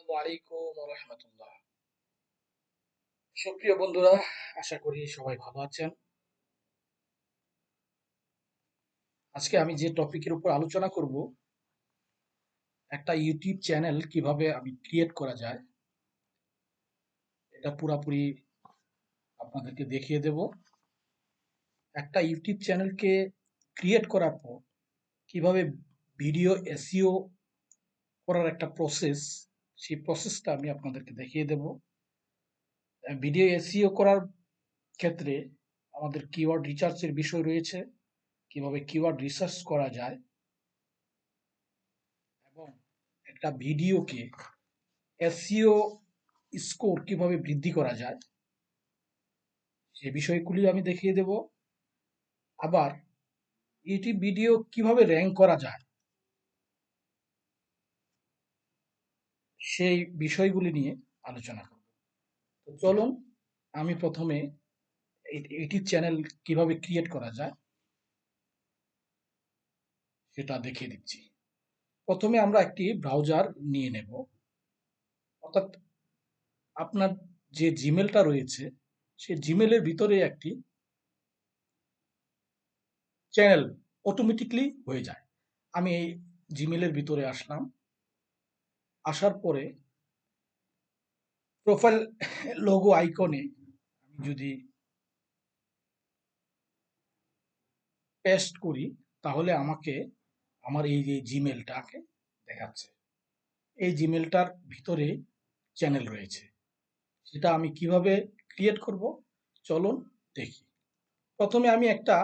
আসসালামু আলাইকুম ওয়া রাহমাতুল্লাহ। সুপ্রিয় বন্ধুরা, আশা করি সবাই ভালো আছেন। আজকে আমি যে টপিকের উপর আলোচনা করব, একটা ইউটিউব চ্যানেল কিভাবে আমি ক্রিয়েট করা যায়, এটা পুরাপুরি আপনাদেরকে দেখিয়ে দেব। একটা ইউটিউব চ্যানেলকে ক্রিয়েট করার পর কিভাবে ভিডিও এসইও করার একটা প্রসেস, সেই প্রসেসটা আমি আপনাদেরকে দেখিয়ে দেব। ভিডিও এসইও করার ক্ষেত্রে আমাদের কিওয়ার্ড রিসার্চের বিষয় রয়েছে, কিভাবে কিওয়ার্ড রিসার্চ করা যায় এবং একটা ভিডিওকে এসইও স্কোর কিভাবে বৃদ্ধি করা যায় সে বিষয়গুলি আমি দেখিয়ে দেব। আবার ইউটিউব ভিডিও কিভাবে র্যাঙ্ক করা যায় সেই বিষয়গুলি নিয়ে আলোচনা করব। তো চলুন, আমি প্রথমে ইউটিউব চ্যানেল কিভাবে ক্রিয়েট করা যায় সেটা দেখিয়ে দিচ্ছি। প্রথমে আমরা একটি ব্রাউজার নিয়ে নেব, অর্থাৎ আপনার যে জিমেলটা রয়েছে সেই জিমেলের ভিতরে একটি চ্যানেল অটোমেটিকলি হয়ে যায়। আমি এই জিমেলের ভিতরে আসলাম, আসার পরে প্রোফাইল লোগো আইকনে আমি যদি পেস্ট করি তাহলে আমাকে আমার এই যে জিমেলটাকে দেখাচ্ছে। এই জিমেলটার ভিতরে চ্যানেল রয়েছে, সেটা আমি কিভাবে ক্রিয়েট করব চলুন দেখি। প্রথমে আমি একটা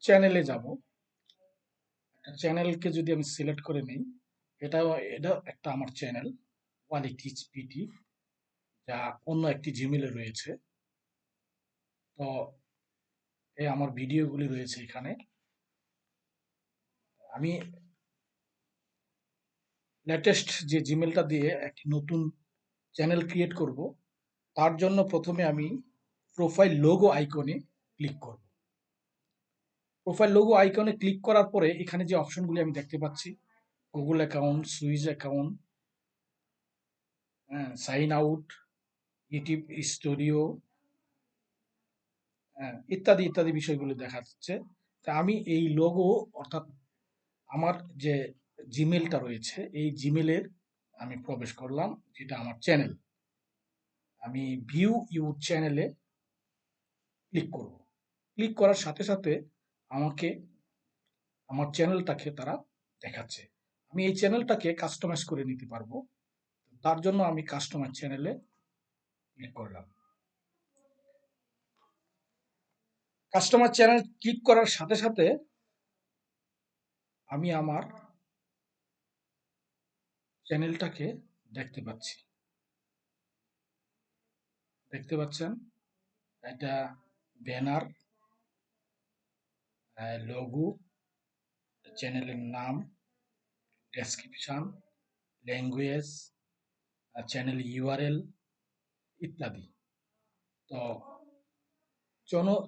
চ্যানেলে যাব। একটা চ্যানেলকে যদি আমি সিলেক্ট করে নিই, এটা এটা একটা আমার চ্যানেল কোয়ালিটি পিটি, যা অন্য একটি জিমেলে রয়েছে। তো এই আমার ভিডিওগুলি রয়েছে এখানে। আমি লেটেস্ট যে জিমেলটা দিয়ে একটি নতুন চ্যানেল ক্রিয়েট করব, তার জন্য প্রথমে আমি প্রোফাইল লোগো আইকনে ক্লিক করব। প্রোফাইল লোগো আইকনে ক্লিক করার পরে এখানে যে অপশনগুলি আমি দেখতে পাচ্ছি, Google account, switch account, sign out, YouTube studio, ইত্যাদি ইত্যাদি বিষয়গুলো দেখা যাচ্ছে। তা আমি এই লোগো, অর্থাৎ আমার যে জিমেলটা রয়েছে এই জিমেলের আমি প্রবেশ করলাম, যেটা আমার চ্যানেল। আমি ভিউ ইউর চ্যানেলে ক্লিক করব। ক্লিক করার সাথে সাথে আমাকে আমার চ্যানেলটাকে তারা দেখাচ্ছে। আমি এই চ্যানেলটাকে কাস্টমাইজ করে নিতে পারবো। তার জন্য আমি কাস্টমাইজ চ্যানেলে ক্লিক করলাম। কাস্টমার চ্যানেল ক্লিক করার সাথে সাথে আমি আমার চ্যানেলটাকে দেখতে পাচ্ছি। দেখতে পাচ্ছেন, এটা ব্যানার, লোগো, চ্যানেলের নাম, ডেসক্রিপশন, ল্যাঙ্গুয়েজ, চ্যানেল ইউআরএল ইত্যাদি। তো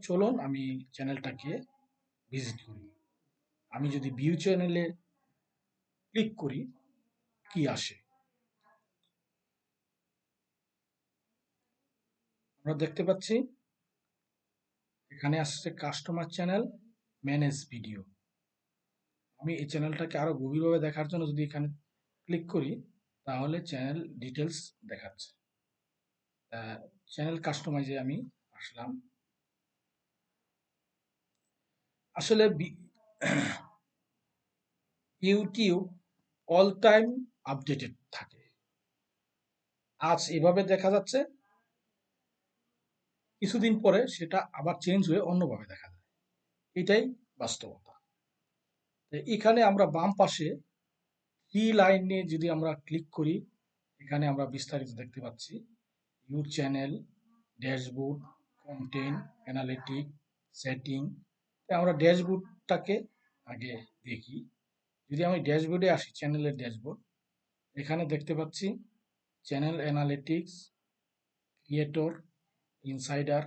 চলুন আমি চ্যানেলটাকে ভিজিট করি। আমি যদি ভিউ চ্যানেলে ক্লিক করি, কি আসে আমরা দেখতে পাচ্ছি। এখানে আসছে কাস্টমার চ্যানেল, ম্যানেজ ভিডিও। আমি এই চ্যানেলটাকে আরো গভীরভাবে দেখার জন্য যদি এখানে ক্লিক করি তাহলে চ্যানেল ডিটেলস দেখাচ্ছে। চ্যানেল কাস্টমাইজে আমি আসলাম। আসলে ইউটিউব অল টাইম আপডেটেড থাকে। আজ এভাবে দেখা যাচ্ছে, কিছুদিন পরে সেটা আবার চেঞ্জ হয়ে অন্যভাবে দেখা যায়। এটাই বাস্তবতা। এখানে আমরা বাম পাশে কি লাইনে যদি আমরা ক্লিক করি, এখানে আমরা বিস্তারিত দেখতে পাচ্ছি। Your channel, dashboard, content, analytic, setting. আমরা ড্যাশবোর্ডটাকে আগে দেখি। যদি আমি ড্যাশবোর্ডে আসি, চ্যানেলের ড্যাশবোর্ড, এখানে দেখতে পাচ্ছি চ্যানেল অ্যানালিটিক্স, ক্রিয়েটর, ইনসাইডার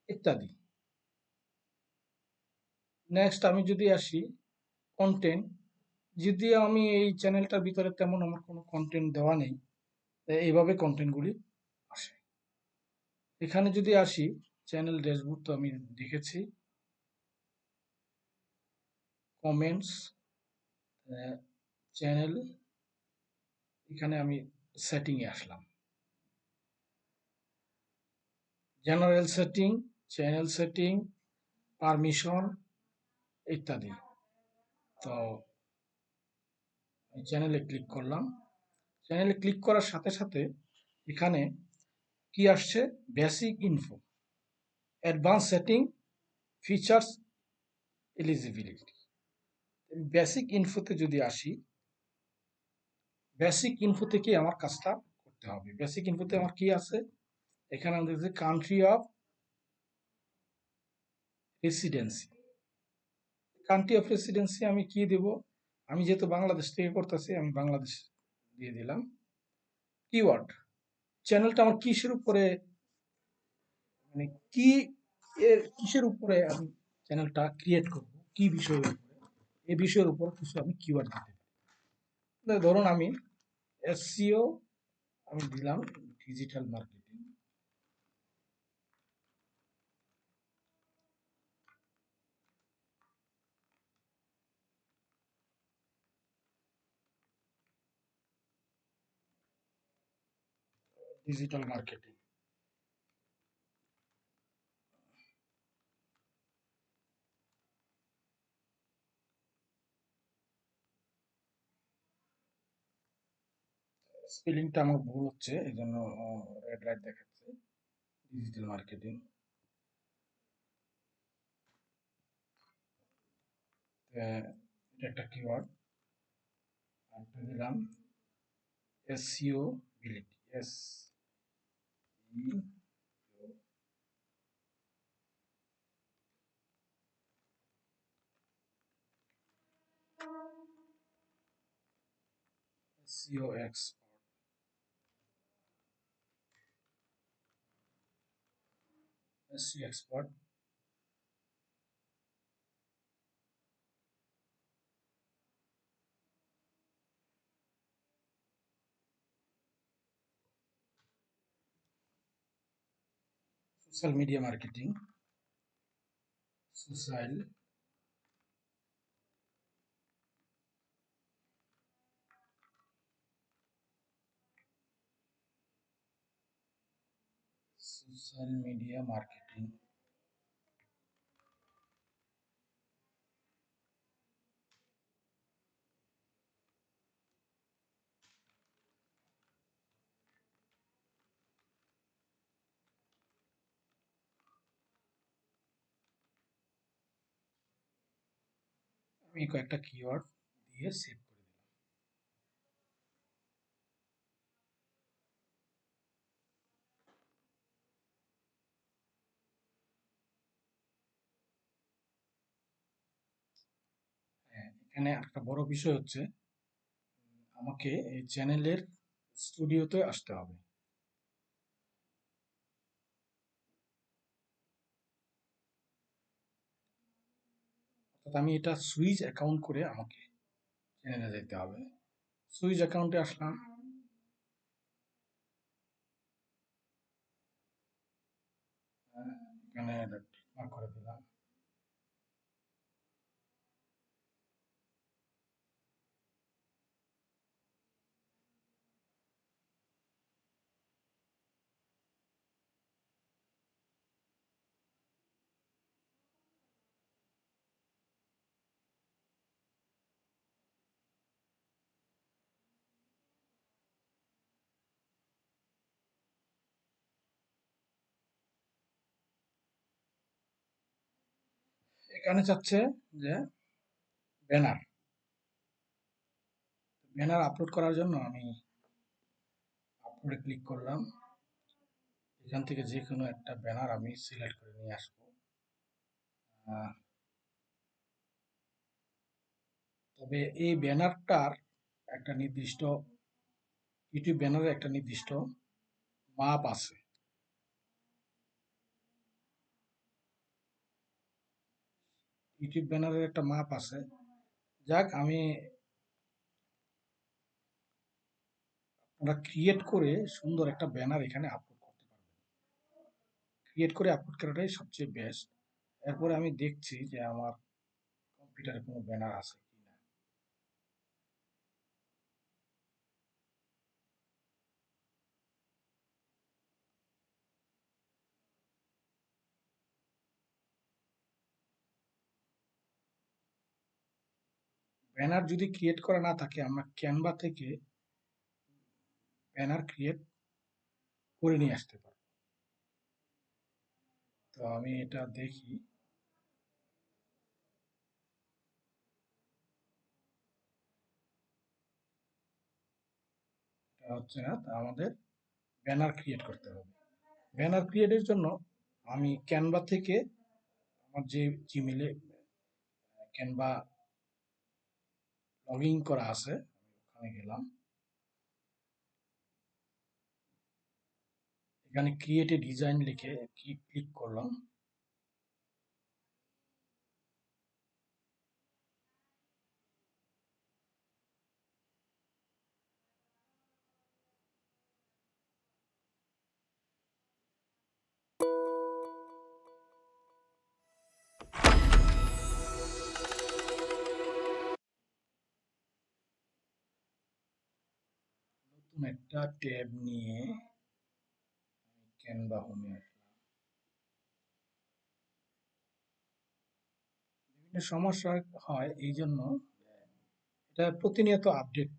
ইত্যাদি। নেক্সট আমি যদি আসি কন্টেন্ট, যদি আমি এই চ্যানেলটার ভিতরে তেমন আমার কোনো কন্টেন্ট দেওয়া নেই, এইভাবে কন্টেন্টগুলি আসে। এখানে যদি আসি, চ্যানেল ড্যাশবোর্ড তো আমি দেখেছি, কমেন্টস, চ্যানেল, এখানে আমি সেটিংয়ে আসলাম, general setting, channel setting, permission ইত্যাদি। তো চ্যানেলে ক্লিক করলাম। চ্যানেলে ক্লিক করার সাথে সাথে এখানে কি আসছে, basic info, advance setting, features, eligibility. Basic ইনফোতে যদি আসি, বেসিক ইনফো থেকে আমার কাজটা করতে হবে। বেসিক ইনফোতে আমার কি আছে, এখানে আমি দেখছি country of residency. Country of residency আমি কি দেব, আমি যেহেতু বাংলাদেশ থেকে করতেছি আমি বাংলাদেশ দিয়ে দিলাম। কিওয়ার্ড, চ্যানেলটা আমার কিসের উপরে, মানে কি কিসের উপরে আমি চ্যানেলটা ক্রিয়েট করব, কি বিষয়ের উপরে, এই বিষয়ের উপর কিছু আমি কিওয়ার্ড দিতে পারি। ধরুন আমি এসসিও আমি দিলাম, ডিজিটাল মার্কেটিং, ডিজিটাল মার্কেটিং, স্পেলিংটা আমার ভুল হচ্ছে এই জন্য রেড লাইট দেখাচ্ছে। ডিজিটাল মার্কেটিং, এটা একটা কিওয়ার্ড। আরেকটা দিলাম Seobility, SEO expert, social media marketing, social social media marketing. আমি কয়েকটা কিওয়ার্ড দিয়ে সেভ করে দিলাম। হ্যাঁ, এখানে একটা বড় বিষয় হচ্ছে আমাকে এই চ্যানেলের স্টুডিওতে আসতে হবে। অর্থাৎ আমি এটা সুইচ অ্যাকাউন্ট করে আমাকে চ্যানেলে যেতে হবে। সুইচ অ্যাকাউন্টে আসলাম, এখানে মার্ক করে দিলাম। এখানে চাচ্ছে যে ব্যানার, ব্যানার আপলোড করার জন্য আমি আপলোডে ক্লিক করলাম। এখান থেকে যে কোনো একটা ব্যানার আমি সিলেক্ট করে নিয়ে আসবো। আহ, তবে এই ব্যানারটার একটা নির্দিষ্ট, ইউটিউব ব্যানারের একটা নির্দিষ্ট মাপ আছে। ইউটিউব ব্যানারের একটা মাপ আছে। যাক, আমি আমরা ক্রিয়েট করে সুন্দর একটা ব্যানার এখানে আপলোড করতে পারবেন। ক্রিয়েট করে আপলোড করাটাই সবচেয়ে বেস্ট। এরপরে আমি দেখছি যে আমার কম্পিউটারে কোনো ব্যানার আছে কিনা। ব্যানার যদি ক্রিয়েট করা না থাকে আমরা ক্যানভা থেকে ব্যানার ক্রিয়েট করে নিয়ে আসতে পারি। তো আমি এটা দেখি। এটা হচ্ছে না, তা আমাদের ব্যানার ক্রিয়েট করতে হবে। ব্যানার ক্রিয়েটের জন্য আমি ক্যানভা থেকে আমার যে জিমেলে ক্যানভা লগ ইন করা আছে আমি ওখানে গেলাম। এখানে ক্রিয়েট এ ডিজাইন লিখে ক্লিক করলাম। নতুন একটা ট্যাব নিয়ে ক্যানভা হোমে আসলাম। বিভিন্ন সমস্যা হয় এই জন্য এটা প্রতিনিয়ত আপডেট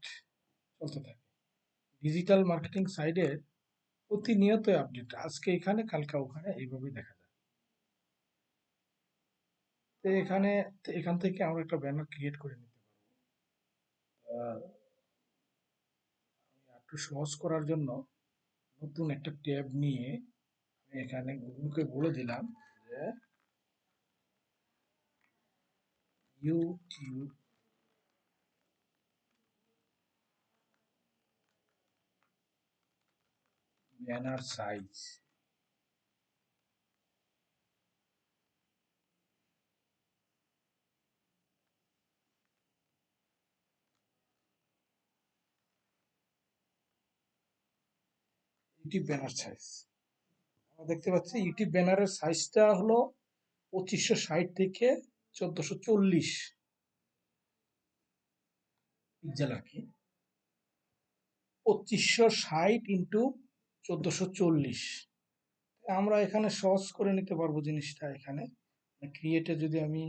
চলতে থাকে। ডিজিটাল মার্কেটিং সাইডে প্রতিনিয়ত আপডেট, আজকে এখানে কালকে ওখানে এইভাবেই দেখা যায়। তো এখান থেকে আমরা একটা ব্যানার ক্রিয়েট করে নিতে পারবো। আহ, আমি একটু সহজ করার জন্য নতুন একটা ট্যাব নিয়ে আমি এখানে গুগলকে বলে দিলাম যে YouTube banner size. YouTube banner size আমরা দেখতে পাচ্ছি ইউটিউব ব্যানারের সাইজটা হলো 2560 থেকে 1440 পিক্সেল আর কি। 2560 ইন্টু 1440। আমরা এখানে সহজ করে নিতে পারবো জিনিসটা। এখানে ক্রিয়েটে যদি আমি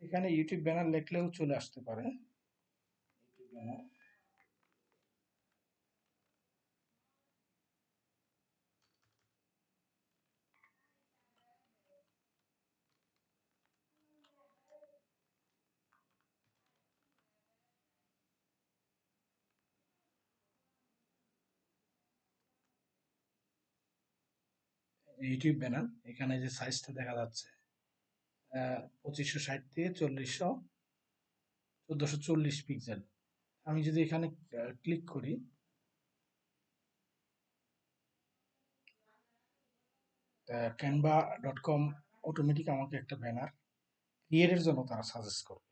এখানে ইউটিউব ব্যানার লিখলেও চলে আসতে পারে। ইউটিউব ব্যানার ইউটিউব ব্যানার এখানে যে সাইজটা দেখা যাচ্ছে 2560 থেকে 1440 পিক্সেল। আমি যদি এখানে ক্লিক করি canva.com অটোমেটিক আমাকে একটা ব্যানার ক্রিয়েটের জন্য তারা সাজেস্ট করবে।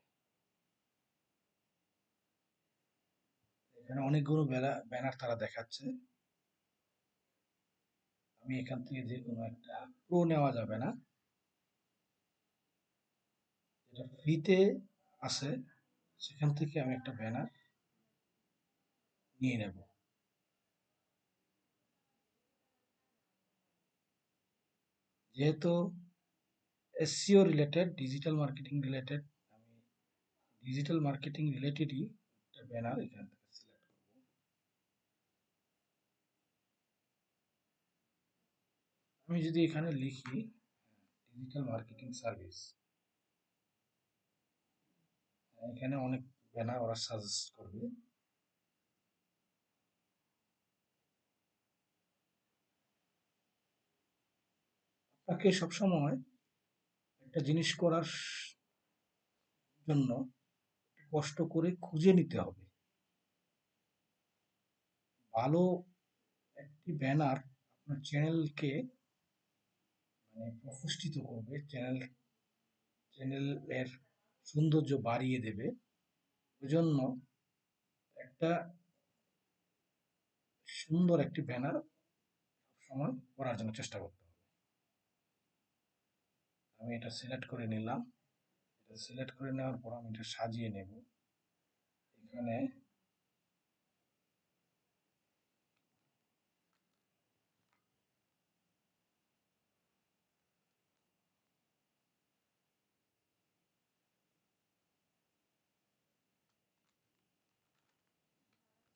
এখানে অনেকগুলো ব্যানার তারা দেখাচ্ছে। আমি এখান থেকে যে কোনো একটা প্রো নেওয়া যাবে না, যেটা ফ্রিতে আছে সেখান থেকে আমি একটা ব্যানার নিয়ে নেব। যেহেতু SCO related, digital marketing related, আমি ডিজিটাল মার্কেটিং রিলেটেডই একটা ব্যানার এখান থেকে সিলেক্ট করব। আমি যদি এখানে লিখি ডিজিটাল মার্কেটিং সার্ভিস, এখানে অনেক ব্যানার ওরা সাজেস্ট করবে। আপনাকে সবসময় একটা জিনিস করার জন্য কষ্ট করে খুঁজে নিতে হবে। ভালো একটি ব্যানার আপনার চ্যানেলকে মানে প্রতিষ্ঠিত করবে, চ্যানেলের সৌন্দর্য বাড়িয়ে দেবে, ওইজন্য একটা সুন্দর একটি ব্যানার সবসময় করার জন্য চেষ্টা করতে হবে। আমি এটা সিলেক্ট করে নিলাম। এটা সিলেক্ট করে নেওয়ার পর আমি এটা সাজিয়ে নেব। এখানে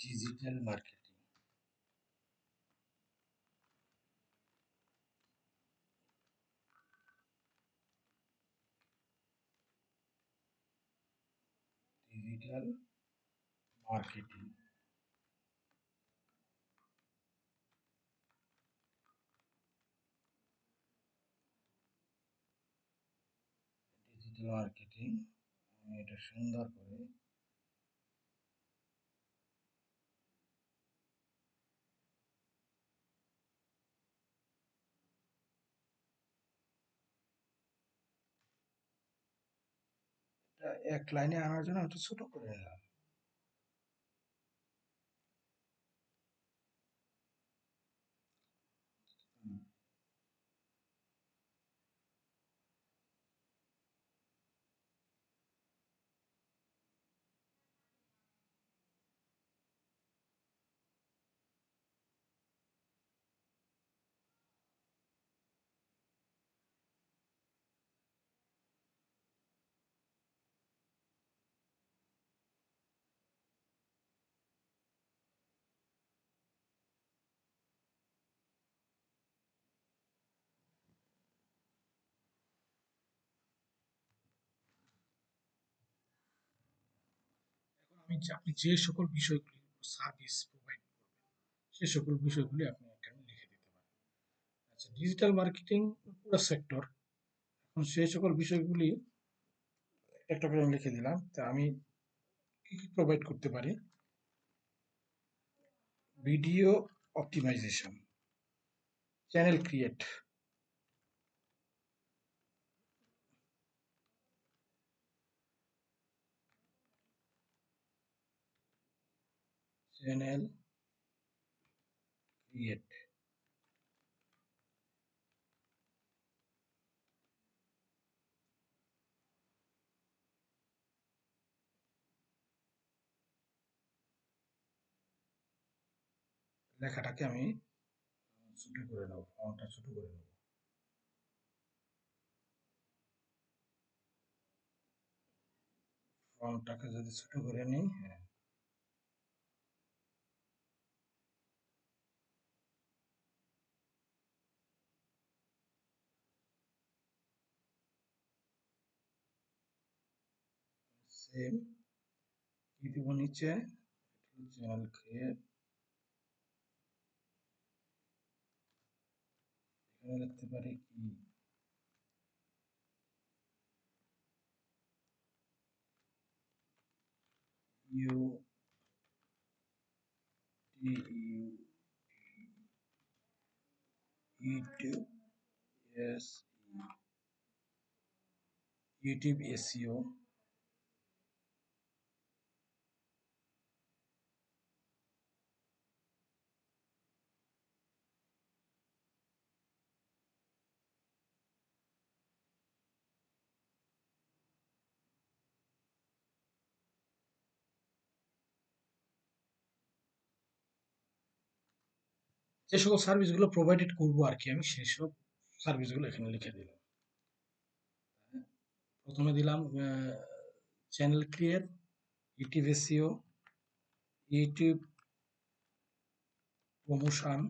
digital marketing, digital marketing, digital marketing. আমি এটা সুন্দর করে এটা এক লাইনে আনার জন্য একটু ছোট করে নিলাম। হুম, এখন আপনি যে সকল বিষয়গুলি সার্ভিস প্রোভাইড করবেন, সে সকল বিষয়গুলি আপনি এখানে লিখে দিতে পারেন। আচ্ছা, ডিজিটাল মার্কেটিং পুরো সেক্টর, এখন সেই সকল বিষয়গুলি একটা করে আমি লিখে দিলাম। তা আমি কি কি প্রোভাইড করতে পারি? Video optimization, channel create, channel create, লেখাটাকে আমি ছোট করে নেব, ফন্টটা ছোট করে নেব। ফন্টটাকে যদি ছোট করে নিই, হ্যাঁ, সেম কি দিব নিচে, চ্যানেল ক্রিয়েট, এখানে লিখতে পারি কি, U T U, YouTube, S, YouTube SEO, যে সকল সার্ভিসগুলো প্রোভাইডেড করবো আর কি, আমি সেসব সার্ভিসগুলো এখানে লিখে দিলাম। প্রথমে দিলাম channel create, YouTube SEO, YouTube promotion,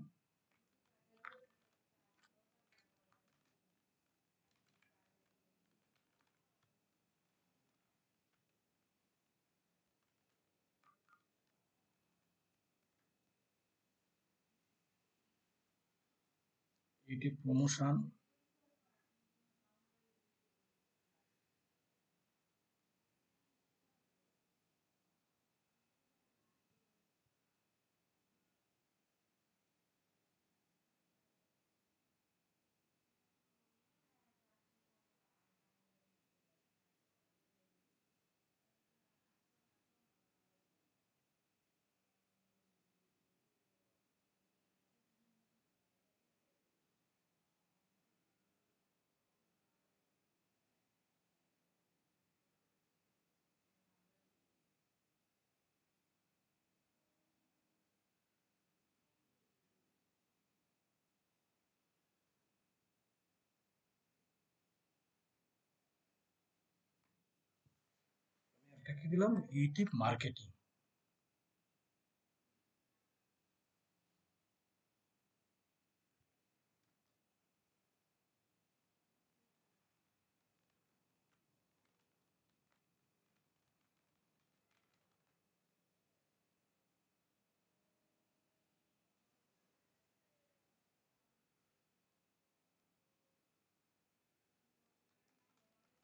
YouTube promotion, লিখে দিলাম YouTube marketing.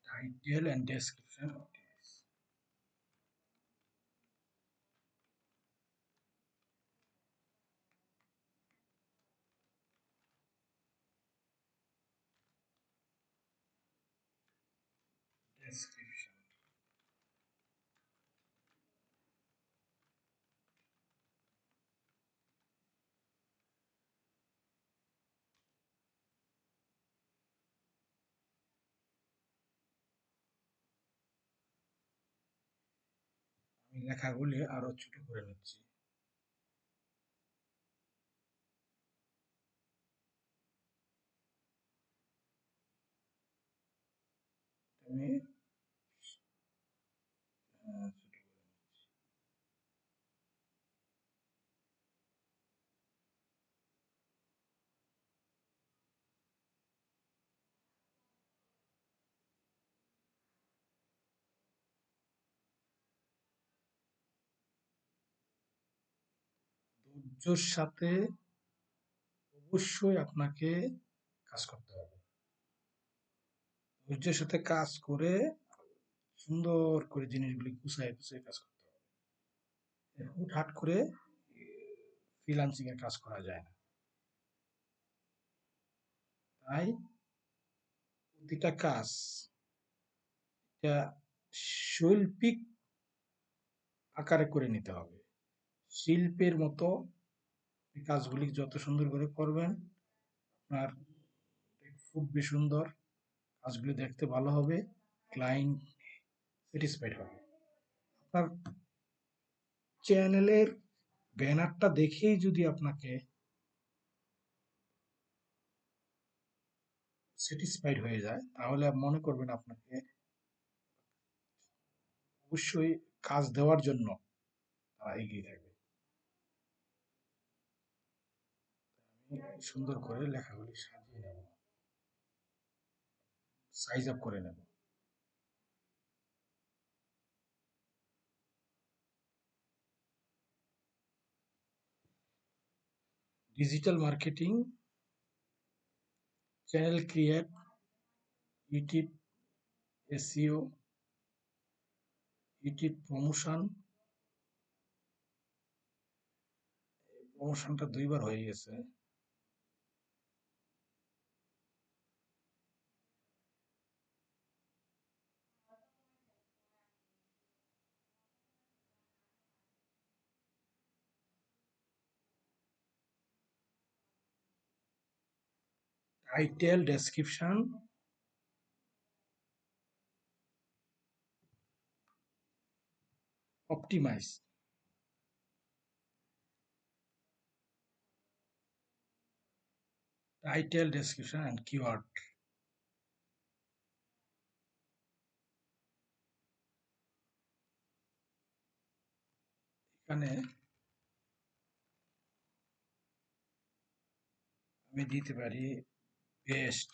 Title and description optimize. Description. আমি লেখাগুলি আরো ছোট করে নিচ্ছি। আমি ছোট করে নিচ্ছি। ধৈর্যের সাথে অবশ্যই আপনাকে কাজ করতে হবে। ধৈর্যের সাথে কাজ করে সুন্দর করে জিনিসগুলি গুছায় গুছায় কাজ করতে হবে। হুটহাট করে ফ্রিল্যান্সিং এর কাজ করা যায় না। তাই প্রতিটা কাজ এটা শৈল্পিক আকারে করে নিতে হবে। শিল্পের মতো এই কাজগুলি যত সুন্দর করে করবেন, আপনার খুবই সুন্দর, কাজগুলি দেখতে ভালো হবে, ক্লায়েন্ট স্যাটিসফাইড হবে। আপনার চ্যানেলের ব্যানারটা দেখেই যদি আপনাকে স্যাটিসফাইড হয়ে যায়, তাহলে মনে করবেন আপনাকে অবশ্যই কাজ দেওয়ার জন্য তারা এগিয়ে থাকবে। আমি সুন্দর করে লেখাগুলি সাজিয়ে নেব, সাইজ আপ করে নেব। Digital marketing, channel create, YouTube SEO, YouTube promotion. প্রমোশনটা দুইবার হয়ে গেছে। Title, description, optimize. Title, description and keyword. এখানে আমি দিতে পারি best,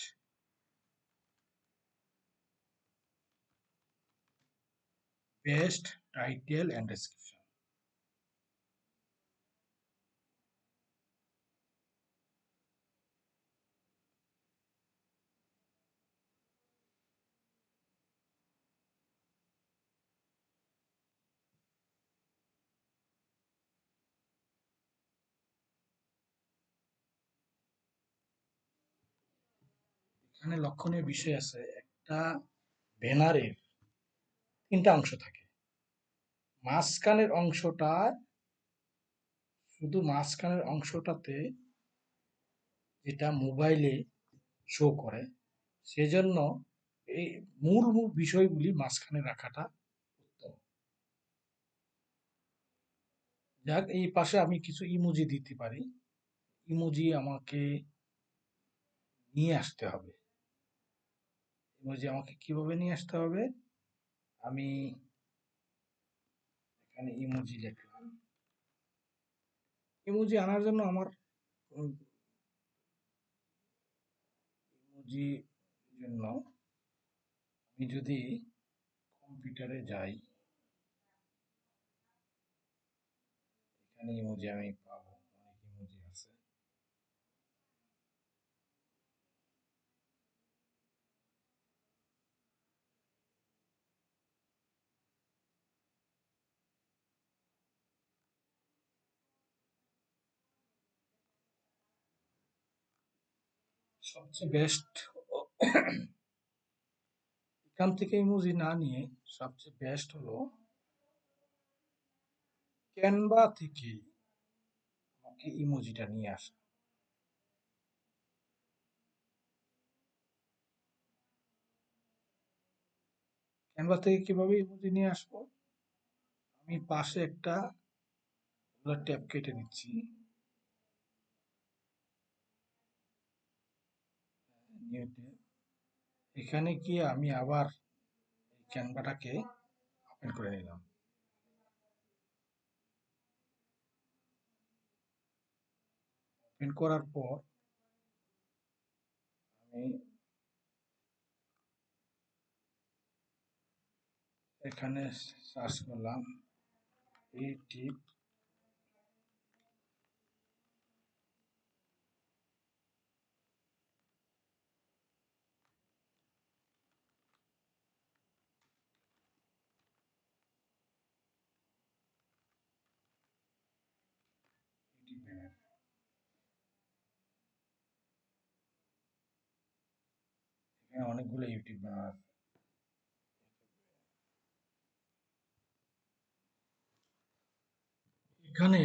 best title and description. এখানে লক্ষণীয় বিষয় আছে, একটা ব্যানারের তিনটা অংশ থাকে। মাঝখানের অংশটা, শুধু মাঝখানের অংশটাতে যেটা মোবাইলে শো করে, সেজন্য এই মূল মূল বিষয়গুলি মাঝখানে রাখাটা উত্তম। যাক, এই পাশে আমি কিছু ইমোজি দিতে পারি। ইমোজি আমাকে নিয়ে আসতে হবে। ইমোজি আমাকে কিভাবে নিয়ে আসতে হবে? আমি এখানে ইমোজি লিখলাম। ইমোজি আনার জন্য আমার ইমোজি জন্য আমি যদি কম্পিউটারে যাই, এখানে ইমোজি আমি পাবো, অনেক ইমোজি আছে। সবচেয়ে বেস্ট এখান থেকে ইমোজি না নিয়ে সবচেয়ে বেস্ট হলো ক্যানভা থেকে আমাকে ইমোজিটা নিয়ে আসা। ক্যানভা থেকে কিভাবে ইমোজি নিয়ে আসবো? আমি পাশে একটা ট্যাব কেটে দিচ্ছি, নিউ ট্যাব। এখানে গিয়ে আমি আবার এই ক্যানভাটাকে ওপেন করে নিলাম। ওপেন করার পর আমি এখানে সার্চ করলাম ইউটিউব। ইউটিউব ব্যানার, এখানে অনেকগুলো ইউটিউব ব্যানার আছে। এখানে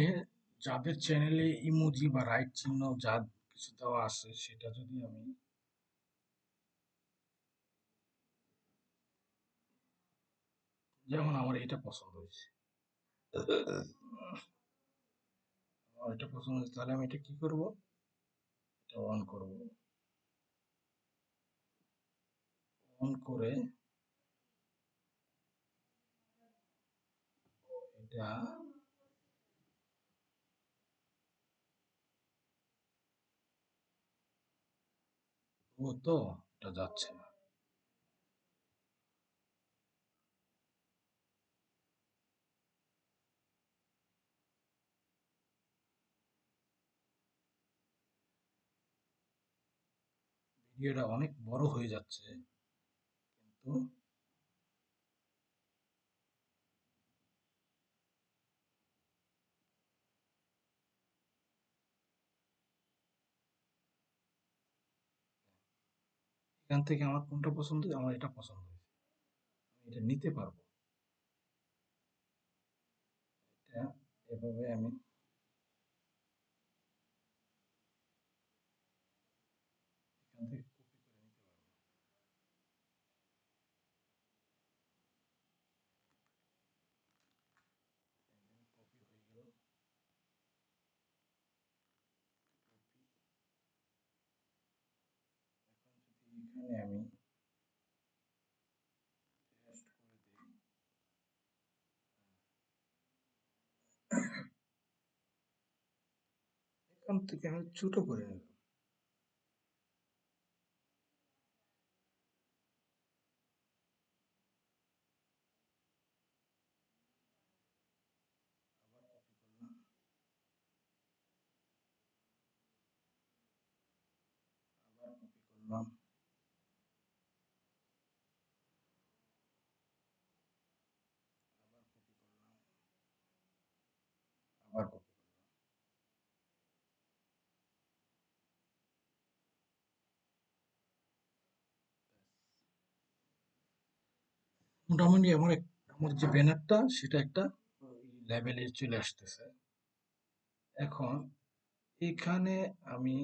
যাদের চ্যানেলে ইমোজি বা রাইট চিহ্ন যা কিছু দেওয়া আছে সেটা যদি আমি, যেমন আমার এটা পছন্দ হয়েছে, আমার এটা পছন্দ হয়েছে, তাহলে আমি এটা কি করব? এটা অন করব। অন করে এটা ও তো এটা যাচ্ছে না। ভিডিওটা অনেক বড় হয়ে যাচ্ছে, কিন্তু এখান থেকে আমার কোনটা পছন্দ? আমার এটা পছন্দ হয়েছে, আমি এটা নিতে পারবো। এটা এভাবে আমি এখান থেকে কপি করে নিতে পারবো। কপি হয়ে গেল। কপি। এখন যদি এখানে আমি পেস্ট করে দিই, এখান থেকে আমি ছোট করে নিলাম। আবার কপি করলাম, আবার কপি করলাম, আবার কপি করলাম, আবার কপি করলাম। মোটামুটি আমার যে ব্যানারটা সেটা একটা লেভেলে চলে আসতেছে। এখন এখানে আমি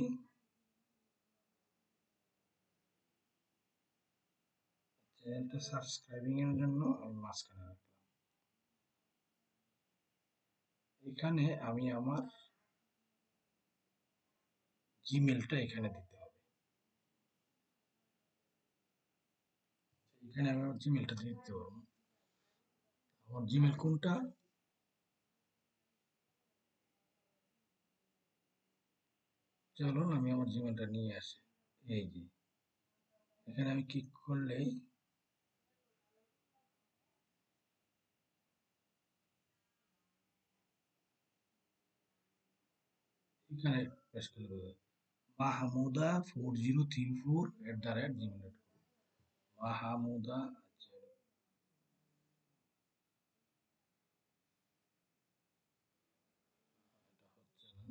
চ্যানেলটা সাবস্ক্রাইবিং এর জন্য আমি মাঝখানে রাখলাম। এখানে আমি আমার জিমেলটা এখানে দিতে হবে। এখানে আমি আমার জিমেলটা দিতে পারবো। আমার জিমেল কোনটা? চলুন আমি আমার জিমেলটা নিয়ে আসি। এই যে এখানে আমি ক্লিক করলেই এখানে পেশ করে দেবো mahmuda4034@gmail.com। মাহমুদা, আচ্ছা, এটা হচ্ছে না।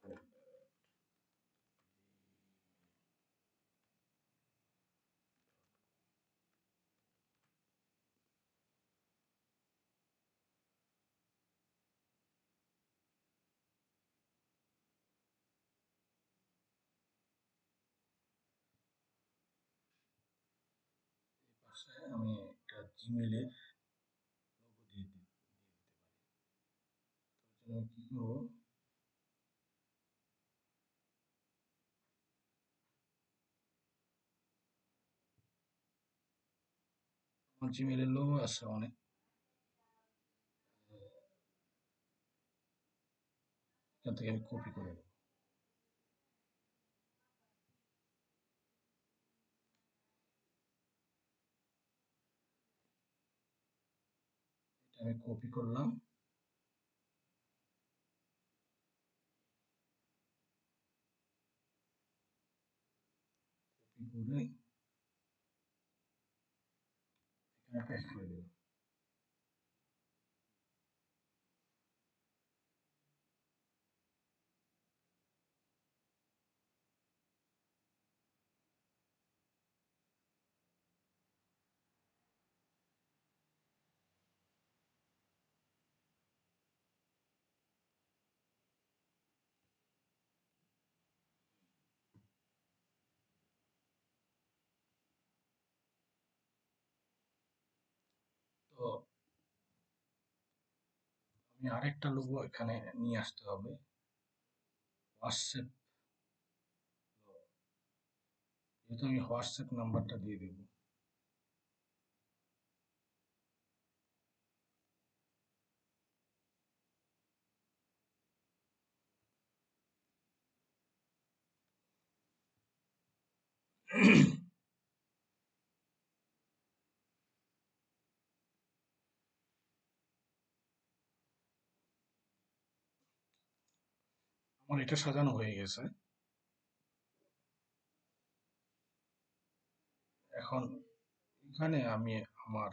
এই পাশে আমি একটা জিমেলের লোগো দিয়ে দিতে পারি। তার জন্য আমি কি করবো, আমার জিমেলের লোগো আছে অনেক, এখান থেকে আমি কপি করে দেবো। এটা আমি কপি করলাম, কপি করে এখানে পেস্ট করে দেবো। তো আমি আরেকটা লোগো এখানে নিয়ে আসতে হবে, হোয়াটসঅ্যাপ। যেহেতু আমি হোয়াটসঅ্যাপ নাম্বারটা দিয়ে দেবো, আমার এটা সাজানো হয়ে গেছে। এখন এখানে আমি আমার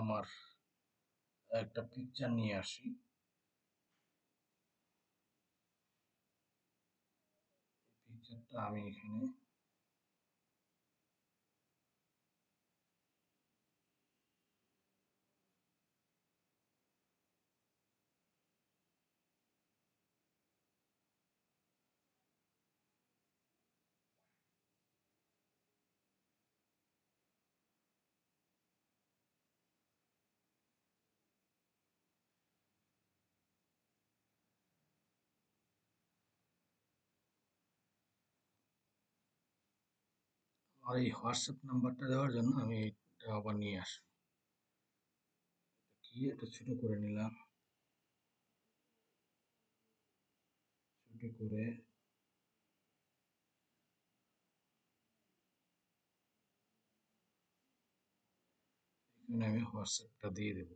আমার একটা পিকচার নিয়ে আসি। পিকচারটা আমি এখানে আমার এই হোয়াটসঅ্যাপ নাম্বারটা দেওয়ার জন্য আমি এটা আবার নিয়ে আসি। কি এটা ছোট করে নিলাম, ছোট করে এখানে আমি হোয়াটসঅ্যাপটা দিয়ে দেবো।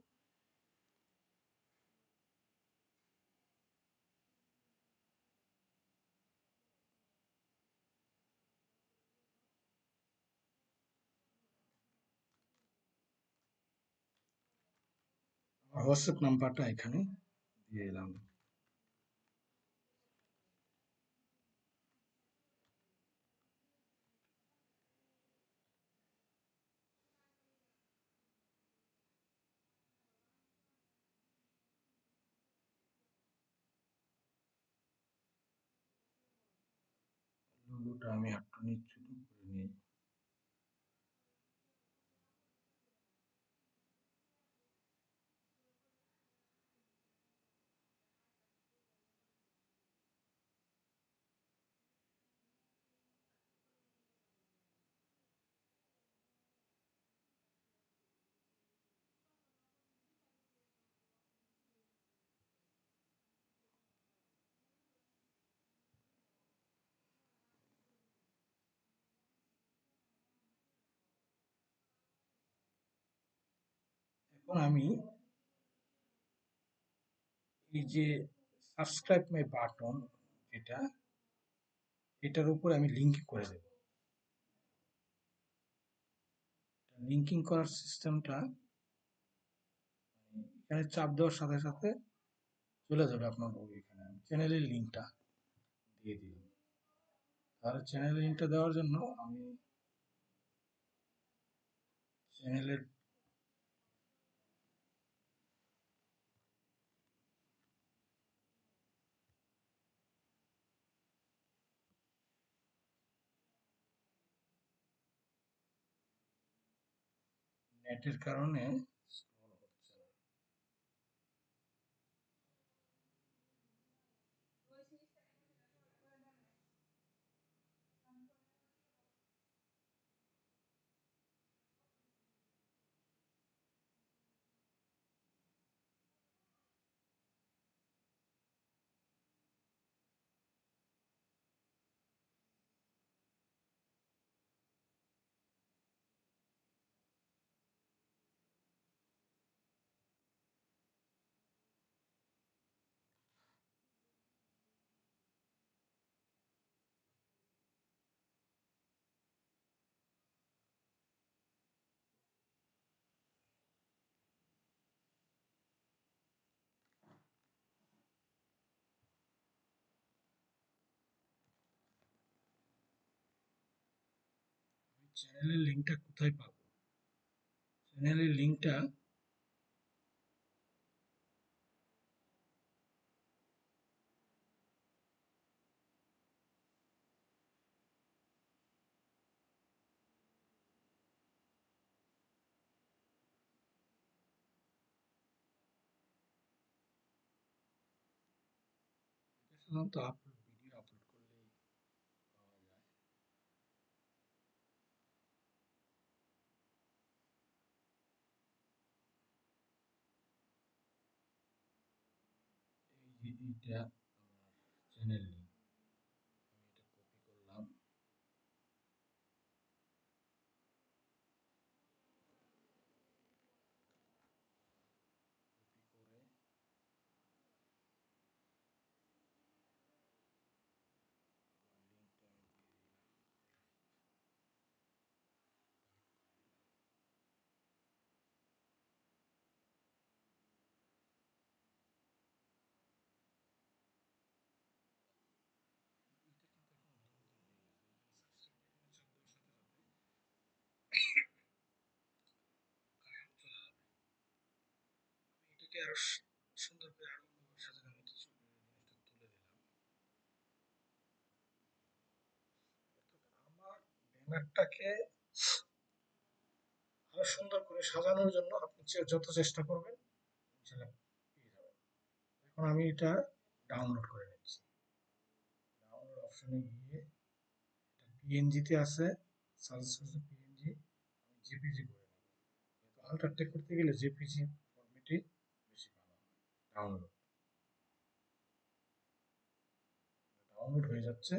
আমার হোয়াটসঅ্যাপ নাম্বারটা এখানে দিয়ে দিলাম। লোগোটা আমি একটু ছোট করে নিই। এখন আমি এই যে সাবস্ক্রাইব মাই বাটন, যেটা এটার উপর আমি লিঙ্ক করে দেব। লিঙ্কিং করার সিস্টেমটা এখানে চাপ দেওয়ার সাথে সাথে চলে যাবে আপনার এখানে। চ্যানেলের লিঙ্কটা দিয়ে দিলাম। তাহলে চ্যানেলের লিঙ্কটা দেওয়ার জন্য আমি চ্যানেলের নেটের কারণে scroll হচ্ছে না। চ্যানেলের লিঙ্কটা কোথায় পাবো? চ্যানেলের লিঙ্কটা সাধারণত ভিডিও আপলোড করলেই পাওয়া যায়। এই যে এইটা আমার চ্যানেল লিঙ্ক, আমি এটা কপি করলাম, কপি করে লিঙ্কটা আমি দিয়ে দিলাম। এটা কিন্তু এখন দ্রুত হয়ে গেছে। সাবস্ক্রাইব বাটনে চাপ দেওয়ার সাথে সাথে কারেন্ট চলে যাবে। আমি এটাকে আরো সুন্দর করে আরো অন্যভাবে সাজালাম। আমি কিছু জিনিসটা তুলে দিলাম। অর্থাৎ আমার ব্যানারটাকে আরো সুন্দর করে সাজানোর জন্য আপনি যত চেষ্টা করবেন ইনশাল্লাহ পেয়ে যাবেন। এখন আমি এটা ডাউনলোড করে নিচ্ছি। ডাউনলোড অপশনে গিয়ে এটা পিএনজিতে আছে, সার্চ করতে পিএনজি, আমি জেপিজি করে নেব। কিন্তু আল্ট্রাটেক করতে গেলে জেপিজি ফরম্যাটে বেশি ভালো হয়। ডাউনলোড ডাউনলোড হয়ে যাচ্ছে।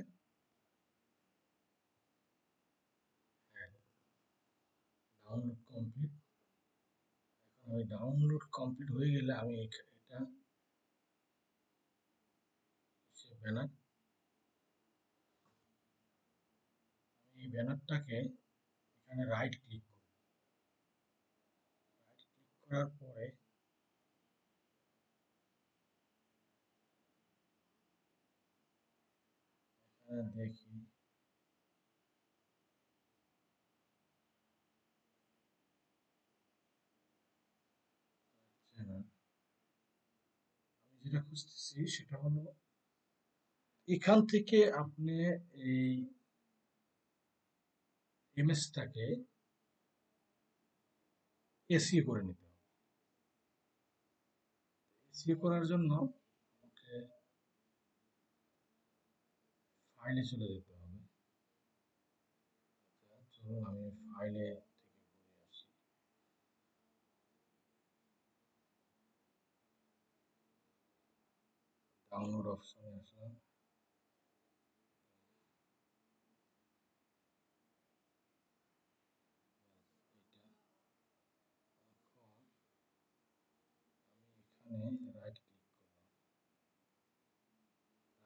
হ্যাঁ, ডাউনলোড কমপ্লিট। এখন আমি ডাউনলোড কমপ্লিট হয়ে গেলে আমি এটা সে ব্যানার, আমি এই ব্যানারটাকে এখানে রাইট ক্লিক করব। রাইট ক্লিক করার পরে দেখি। চ্যানেল আমি যেটা খুঁজতেছি সেটা হলো এখান থেকে আপনি এই ইমেজটাকে এসইও করে নিতে হবে। এসইও করার জন্য আমাকে ফাইলে চলে যেতে হবে। চলুন আমি ফাইলে থেকে ঘুরে আসি। ডাউনলোড অপশনে আসলাম। এটা এখন আমি এখানে রাইট ক্লিক করলাম।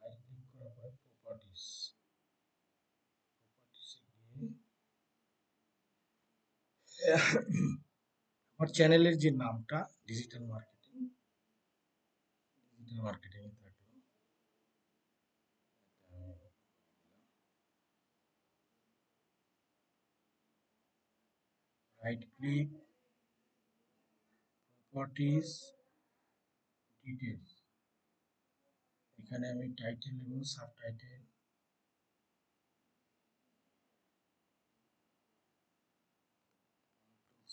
রাইট ক্লিক করার পরে প্রপার্টিসে গিয়ে আমার চ্যানেলের যে নামটা ডিজিটাল মার্কেটিং, ডিজিটাল মার্কেটিং থাকলো। এটা আমি রাইট ক্লিক, প্রপার্টিস, ডিটেলস। এখানে আমি টাইটেল এবং সাবটাইটেল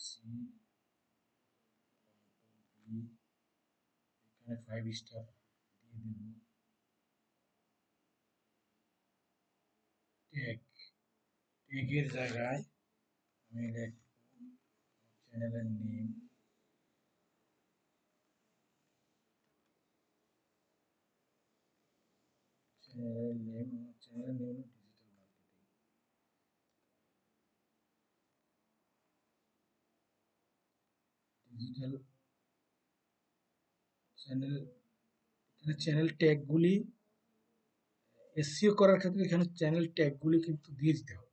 সি, বি, এখানে 5 স্টার দিয়ে দেব। ট্যাগ, ট্যাগের জায়গায় আমি লিখব চ্যানেলের নেম, চ্যানেলের নেম, চ্যানেলের name digital marketing. Digital channel, এখানে চ্যানেল ট্যাগগুলি এসইও করার ক্ষেত্রে এখানে চ্যানেল ট্যাগগুলি কিন্তু দিয়ে দিতে হবে।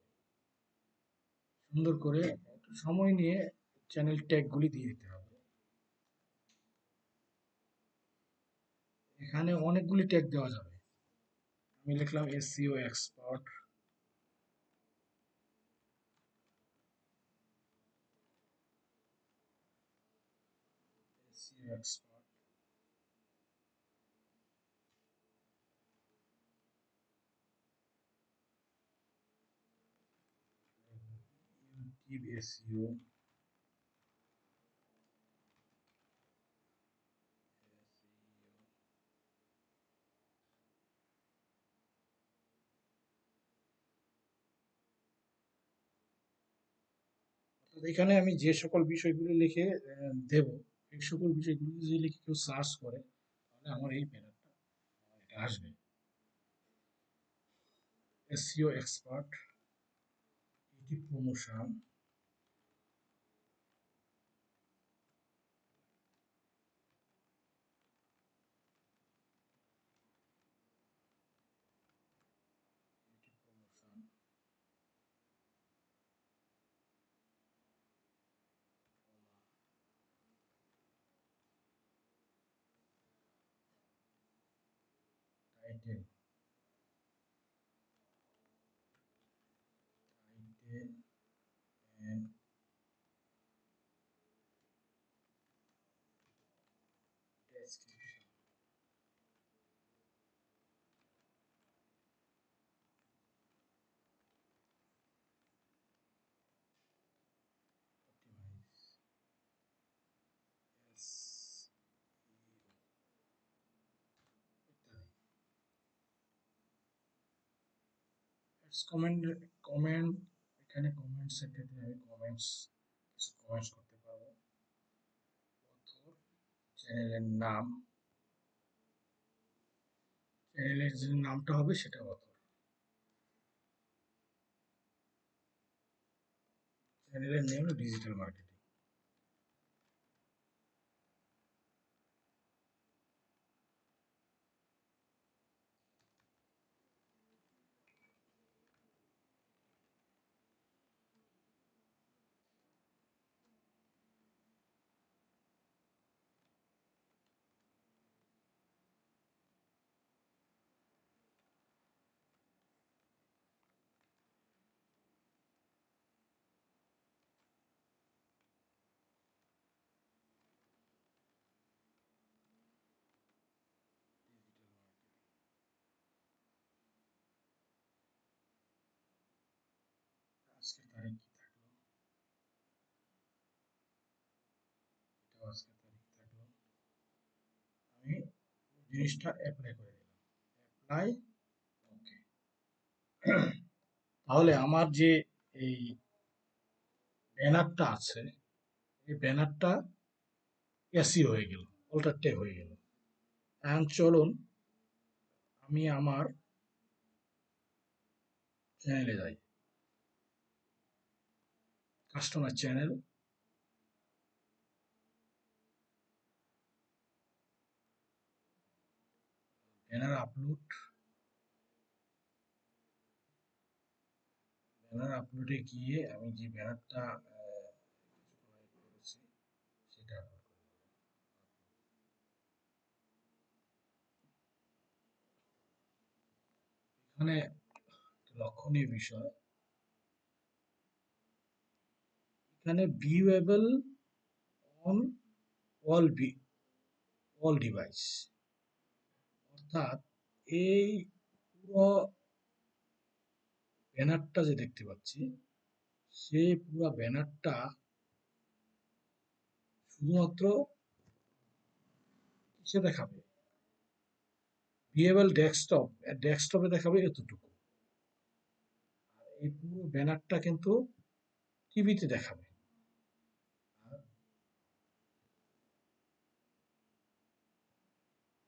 সুন্দর করে একটু সময় নিয়ে চ্যানেল ট্যাগগুলি দিয়ে দিতে হবে। এখানে অনেকগুলি ট্যাগ দেওয়া যাবে। আমি লিখলাম SEO expert, SEO expert, YouTube SEO, এখানে আমি যে সকল বিষয়গুলি লিখে দেব, এই সকল বিষয়গুলি যদি লিখে কেউ সার্চ করে তাহলে আমার এই ব্যানারটা এটা আসবে। SEO expert, YouTube promotion, YouTube promotion, title, title and description, optimize, ইত্যাদি। কমেন্ট, কমেন্ট, এখানে কমেন্টসের ক্ষেত্রে আমি কমেন্টস কিছু কমেন্টস করতে পারবো। অথর, চ্যানেলের নাম, চ্যানেলের যে নামটা হবে সেটা অথর, চ্যানেলের নেম ডিজিটাল মার্কেটিং। আজকের তারিখ কি থাকলো? এটাও আজকের তারিখ থাকলো। আমি জিনিসটা অ্যাপ্লাই করে দিলাম। অ্যাপ্লাই, ওকে। তাহলে আমার যে এই ব্যানারটা আছে, এই ব্যানারটা এসি হয়ে গেল, অল্টারটে হয়ে গেল। এখন চলুন আমি আমার চ্যানেলে যাই। Customer channel, banner upload, banner আপলোডে গিয়ে আমি যে ব্যানারটা করেছি সেটা আপলোড করে দেবো। এখানে লক্ষণীয় বিষয়, এখানে ভিউয়েবল অন অল অল ডিভাইস, অর্থাৎ এই পুরো ব্যানারটা যে দেখতে পাচ্ছি, সেই পুরো ব্যানারটা শুধুমাত্র কিসে দেখাবে? ভিএবল ডেস্কটপ, ডেস্কটপে দেখাবে এতটুকু। আর এই পুরো ব্যানারটা কিন্তু টিভিতে দেখাবে।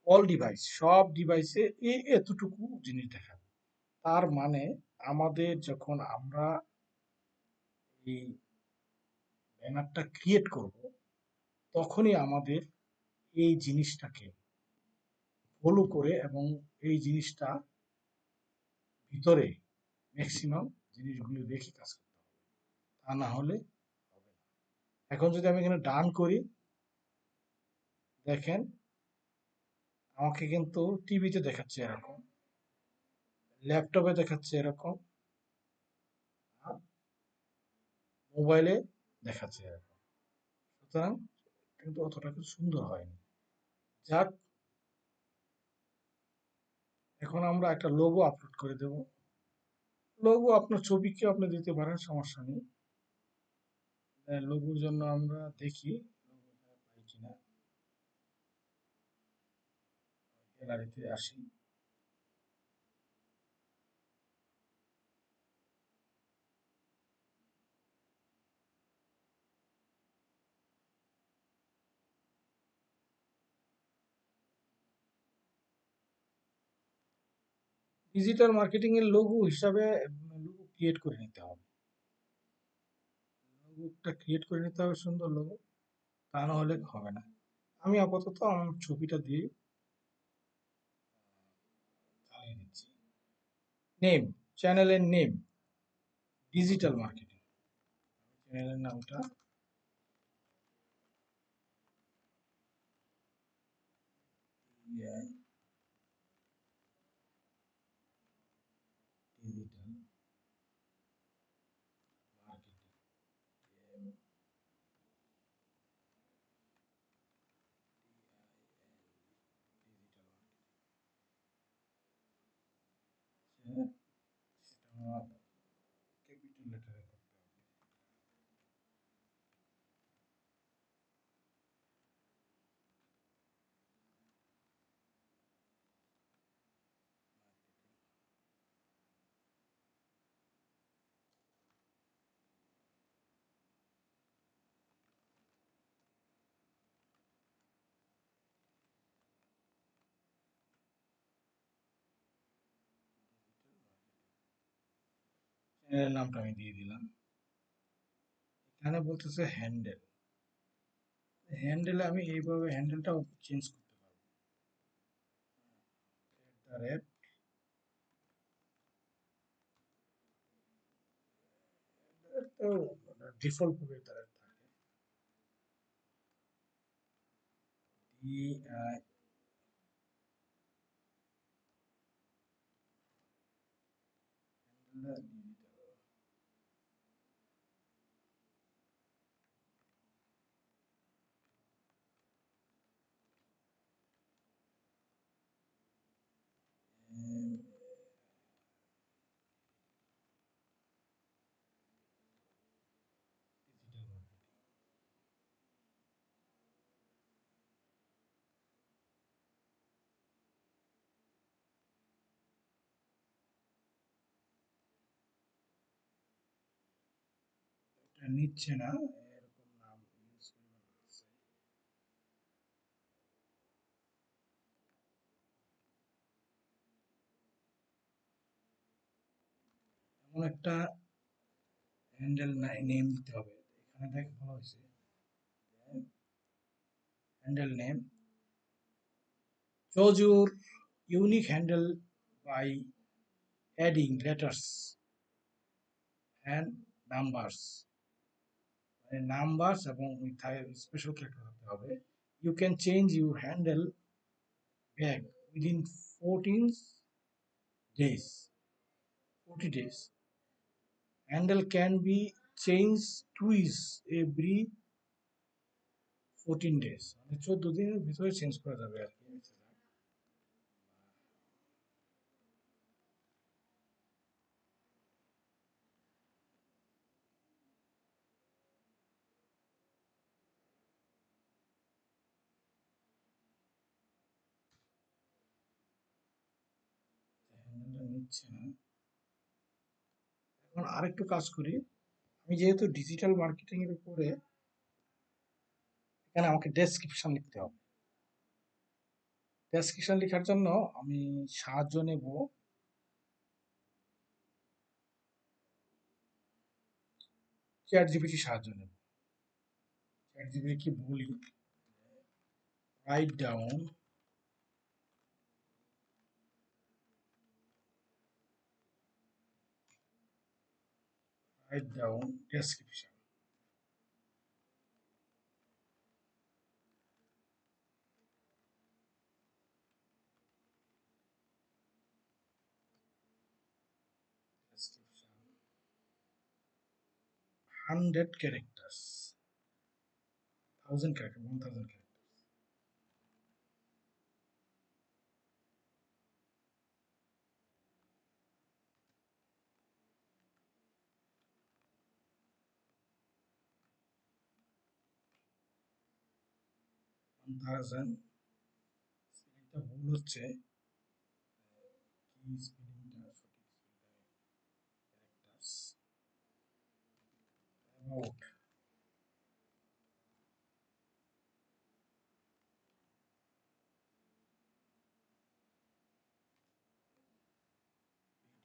অল ডিভাইস, সব ডিভাইসে এই এতটুকু জিনিস দেখাবে। তার মানে আমাদের যখন আমরা এই ব্যানারটা ক্রিয়েট করব, তখনই আমাদের এই জিনিসটাকে ফলো করে এবং এই জিনিসটা ভিতরে ম্যাক্সিমাম জিনিসগুলো দেখে কাজ করতে হবে, তা না হলে হবে না। এখন যদি আমি এখানে ডান করি, দেখেন আমাকে কিন্তু টিভিতে দেখাচ্ছে এরকম, ল্যাপটপে দেখাচ্ছে এরকম, আর মোবাইলে দেখাচ্ছে এরকম। সুতরাং কিন্তু অতটা কিন্তু সুন্দর হয়নি। যাক, এখন আমরা একটা লোগো আপলোড করে দেব। লোগো আপনার ছবিকে আপনি দিতে পারেন, সমস্যা নেই। লোগোর জন্য আমরা দেখি লোগো পাই কিনা, গ্যালারিতে আসি। ডিজিটাল মার্কেটিং এর লোগো হিসাবে লোগো ক্রিয়েট করে নিতে হবে। লোগোটা ক্রিয়েট করে নিতে হবে, সুন্দর লোগো, তা না হলে হবে না। আমি আপাতত আমার ছবিটা দিয়ে চালিয়ে দিচ্ছি। নেম, চ্যানেলের নেম ডিজিটাল মার্কেটিং, চ্যানেলের নামটা ডিজিটাল মার্কেটিং, ডিজিটাল মার্কেটিং, সেটা ক্যাপিটাল লেটারে করতে হবে। চ্যানেলের নামটা আমি দিয়ে দিলাম। এখানে বলতেছে হ্যান্ডেল, হ্যান্ডেলে আমি এইভাবে হ্যান্ডেলটাও চেঞ্জ করতে পারবো। @, তো ডিফল্ট ভাবে তারা থাকে, DI ডিজিটাল। নিচ্ছে না, এরকম নাম ইউজ করছে। এমন একটা হ্যান্ডেল নেম দিতে হবে। এখানে দেখ বলা হয়েছে handle name shows your unique handle by adding letters and numbers, মানে নাম্বারস এবং স্পেশাল ক্যারেক্টার হতে হবে। You can change your handle back within 14 days. 40 days. Handle can be changed twice every 14 days. মানে 14 দিনের ভিতরে চেঞ্জ করা যাবে আর কি। হ্যান্ডেলটা নিচ্ছে না। এখন আরেকটু কাজ করি। আমি যেহেতু ডিজিটাল মার্কেটিং এর উপরে, এখানে আমাকে ডেসক্রিপশন লিখতে হবে। ডেসক্রিপশন লেখার জন্য আমি সাহায্য নেব চ্যাট জিপিটি সাহায্য নেব। চ্যাট জিপিটি কি বলি, write down description. Description 100 characters, 1000 character, 1000 character. 1000, স্পেলিংটা ভুল হচ্ছে, কি স্পেলিংটা সঠিক ক্যারেক্টার্স অ্যাবাউট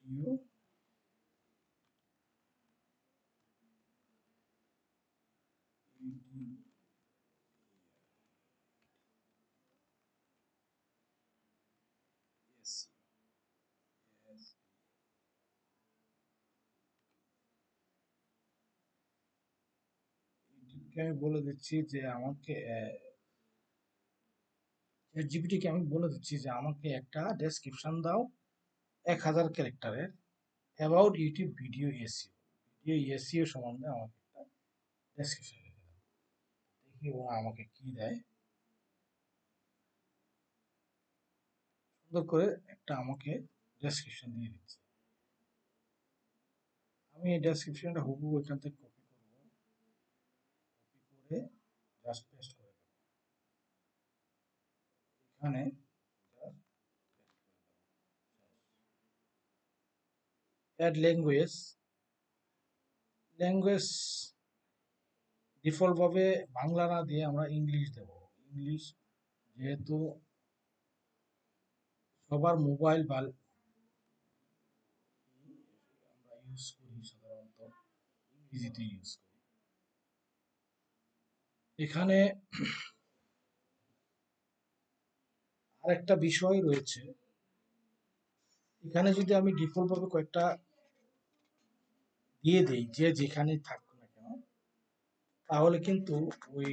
ভিডিও ইউটিউবকে আমি বলে দিচ্ছি যে আমাকে চ্যাট জিপিটিকে আমি বলে দিচ্ছি যে আমাকে একটা ডেসক্রিপশন দাও 1000 ক্যারেক্টারের about YouTube video SEO. Video SEO সম্বন্ধে আমাকে একটা ডেসক্রিপশন লিখে দাও। দেখি ও আমাকে কি দেয়। সুন্দর করে একটা আমাকে ডেসক্রিপশন দিয়ে দিচ্ছে। আমি এই ডেসক্রিপশনটা হুবহু এখান থেকে কপি করব, কপি করে জাস্ট পেস্ট করে দেবো এখানে। অ্যাড ল্যাঙ্গুয়েজ, ল্যাঙ্গুয়েজ ডিফল্ট ভাবে বাংলা না দিয়ে আমরা ইংলিশ দেব। ইংলিশ যেহেতু সবার মোবাইল বা আমরা ইউজ করি সাধারণত ইংরেজিতে ইউজ করি। এখানে আরেকটা বিষয় রয়েছে, এখানে যদি আমি ডিফল্ট ভাবে কয়েকটা দিয়ে দেই যে যেখানে থাকুক না কেন, তাহলে কিন্তু ওই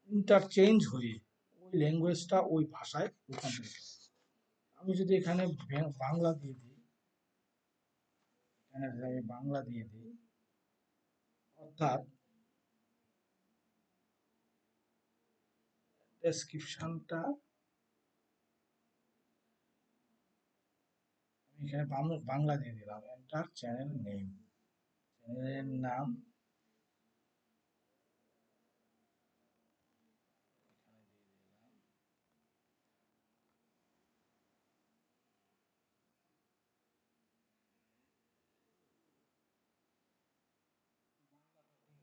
ইন্টারচেঞ্জ হয়ে ওই ল্যাঙ্গুয়েজটা ওই ভাষায় রূপান্তরিত হবে। আমি যদি এখানে বাংলা দিয়ে দিই, এখানে যদি আমি বাংলা দিয়ে দিই, অর্থাৎ ডেসক্রিপশনটা আমি এখানে বাংলা দিয়ে দিলাম, এন্টার চ্যানেল নেম, চ্যানেলের নাম এখানে দিয়ে দিলাম।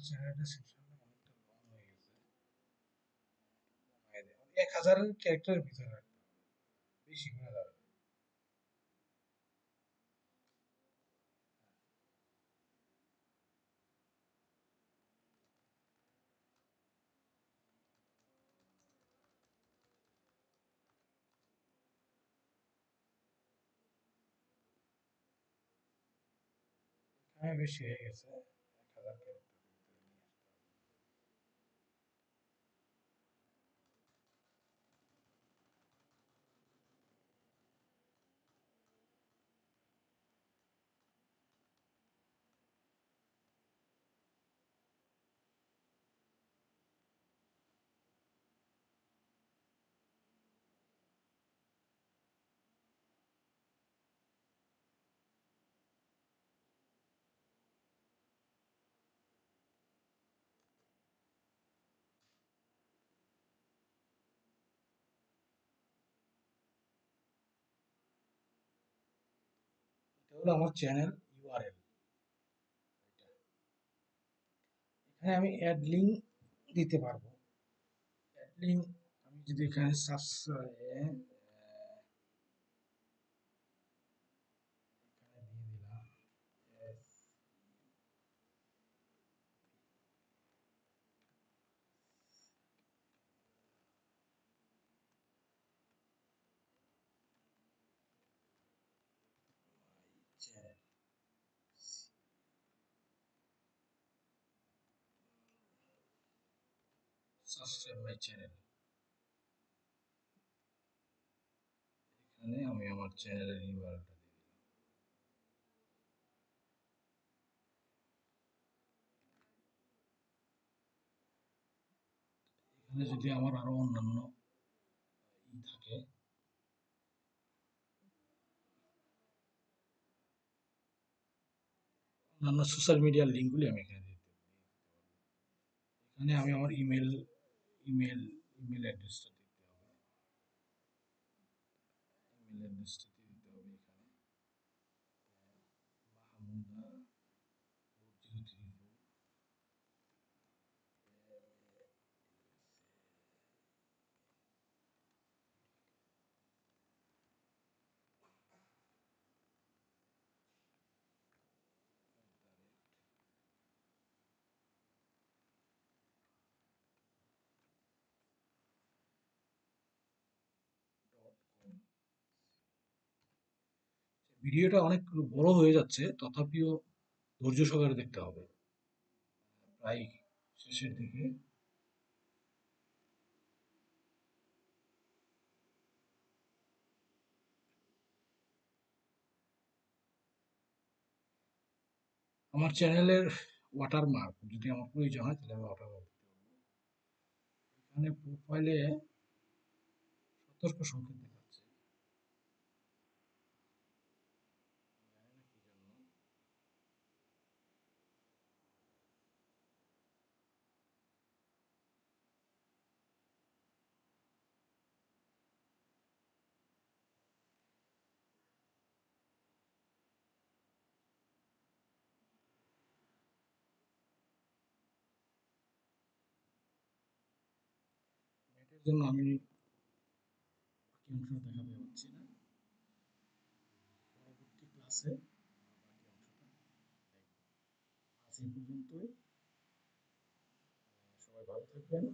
চ্যানেলটা সেকশনটা অনেকটা লং হয়ে গেছে, 1000 ক্যারেক্টারের ভিতরে রাখতে হবে, বেশি হয়ে যাবে। হ্যাঁ, বেশি হয়ে গেছে, 1000 ক্যারেক্টারের ভিতরে নিয়ে আসতে হবে। এটা হলো আমার চ্যানেল ইউআরএল। এখানে আমি অ্যাড লিঙ্ক দিতে পারবো। অ্যাড লিঙ্ক আমি যদি এখানে সার্চ এখানে দিয়ে দিলাম চ্যানেল, সাবস্ক্রাইব মাই চ্যানেল। এখানে আমি আমার চ্যানেলের ইউআরএলটা দিয়ে দিলাম। এখানে যদি আমার আরো অন্যান্য থাকে, অন্যান্য সোশ্যাল মিডিয়ার লিঙ্কগুলি আমি এখানে দিতে পারবো। এখানে আমি আমার ইমেল ইমেল অ্যাড্রেসটা দিতে হবে। ইমেল অ্যাড্রেসটা দিয়ে দিতে হবে এখানে mahmuda@gmail.com। ভিডিওটা অনেক বড় হয়ে যাচ্ছে, তথাপিও ধৈর্য সহকারে দেখতে হবে, প্রায় শেষের দিকে। আমার চ্যানেলের ওয়াটারমার্ক যদি আমার প্রয়োজন হয় তাহলে আমি ওয়াটারমার্ক দিতে পারবো। এখানে প্রোফাইলে সতর্ক সংকেত দেখাচ্ছে, জানি না কি জন্য। এটার জন্য আমি বাকি অংশটা দেখাতে পারছি না। পরবর্তী ক্লাসে বাকি অংশটা দেখব। আজ এই পর্যন্তই। সবাই ভালো থাকবেন।